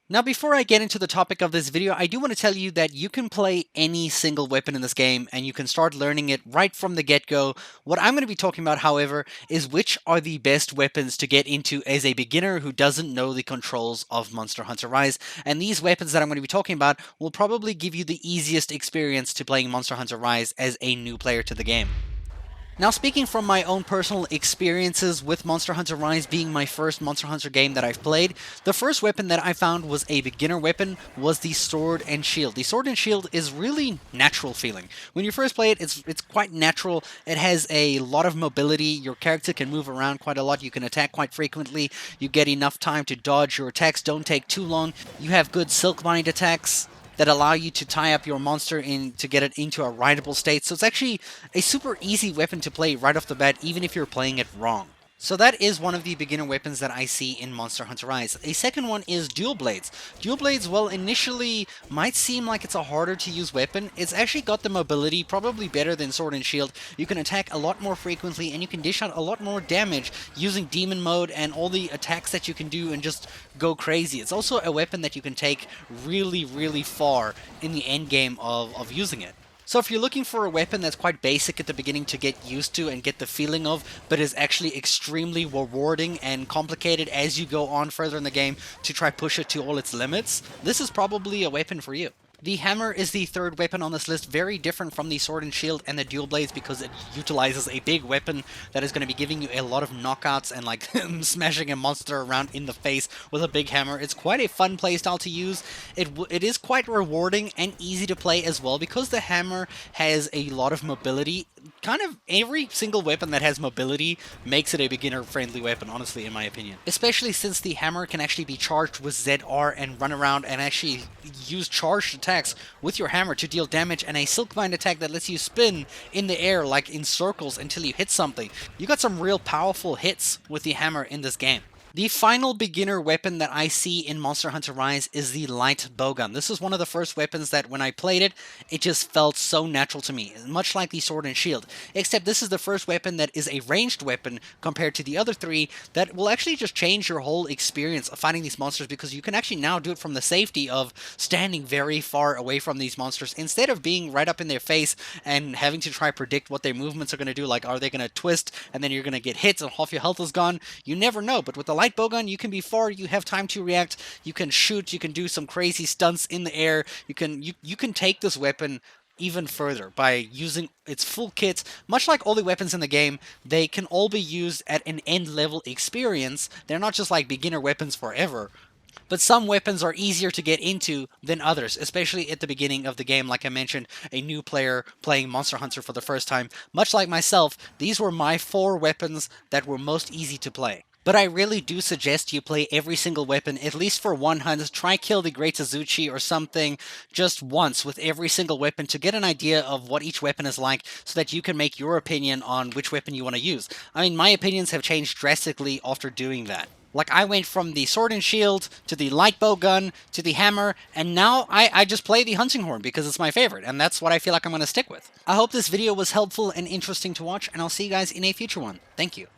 Now, before I get into the topic of this video, I do want to tell you that you can play any single weapon in this game and you can start learning it right from the get-go. What I'm going to be talking about, however, is which are the best weapons to get into as a beginner who doesn't know the controls of Monster Hunter Rise. And these weapons that I'm going to be talking about will probably give you the easiest experience to playing Monster Hunter Rise as a new player to the game. Now, speaking from my own personal experiences with Monster Hunter Rise being my first Monster Hunter game that I've played, the first weapon that I found was a beginner weapon was the Sword and Shield. The Sword and Shield is really natural feeling. When you first play it, it's quite natural. It has a lot of mobility. Your character can move around quite a lot. You can attack quite frequently. You get enough time to dodge. Your attacks don't take too long. You have good silk bind attacks that allow you to tie up your monster in to get it into a rideable state. So it's actually a super easy weapon to play right off the bat, even if you're playing it wrong. So that is one of the beginner weapons that I see in Monster Hunter Rise. A second one is Dual Blades. Dual Blades, well, initially might seem like it's a harder to use weapon. It's actually got the mobility, probably better than Sword and Shield. You can attack a lot more frequently and you can dish out a lot more damage using Demon Mode and all the attacks that you can do and just go crazy. It's also a weapon that you can take really, really far in the end game of using it. So if you're looking for a weapon that's quite basic at the beginning to get used to and get the feeling of, but is actually extremely rewarding and complicated as you go on further in the game to try push it to all its limits, this is probably a weapon for you. The hammer is the third weapon on this list, very different from the sword and shield and the dual blades because it utilizes a big weapon that is going to be giving you a lot of knockouts and like smashing a monster around in the face with a big hammer. It's quite a fun playstyle to use. It is quite rewarding and easy to play as well because the hammer has a lot of mobility. Kind of every single weapon that has mobility makes it a beginner-friendly weapon, honestly, in my opinion. Especially since the hammer can actually be charged with ZR and run around and actually use charged attacks with your hammer to deal damage, and a silkbind attack that lets you spin in the air like in circles until you hit something. You got some real powerful hits with the hammer in this game. The final beginner weapon that I see in Monster Hunter Rise is the light bowgun. This is one of the first weapons that when I played it, it just felt so natural to me, much like the sword and shield. Except this is the first weapon that is a ranged weapon compared to the other three that will actually just change your whole experience of fighting these monsters because you can actually now do it from the safety of standing very far away from these monsters instead of being right up in their face and having to try predict what their movements are going to do. Like, are they going to twist and then you're going to get hit and half your health is gone? You never know, but with the light bowgun, you can be far, you have time to react, you can shoot, you can do some crazy stunts in the air, you can take this weapon even further by using its full kit. Much like all the weapons in the game, they can all be used at an end level experience. They're not just like beginner weapons forever. But some weapons are easier to get into than others, especially at the beginning of the game. Like I mentioned, a new player playing Monster Hunter for the first time. Much like myself, these were my 4 weapons that were most easy to play. But I really do suggest you play every single weapon, at least for one hunt. Try kill the Great Azuchi or something just once with every single weapon to get an idea of what each weapon is like so that you can make your opinion on which weapon you want to use. I mean, my opinions have changed drastically after doing that. Like, I went from the sword and shield to the light bow gun to the hammer, and now I just play the hunting horn because it's my favorite, and that's what I feel like I'm going to stick with. I hope this video was helpful and interesting to watch, and I'll see you guys in a future one. Thank you.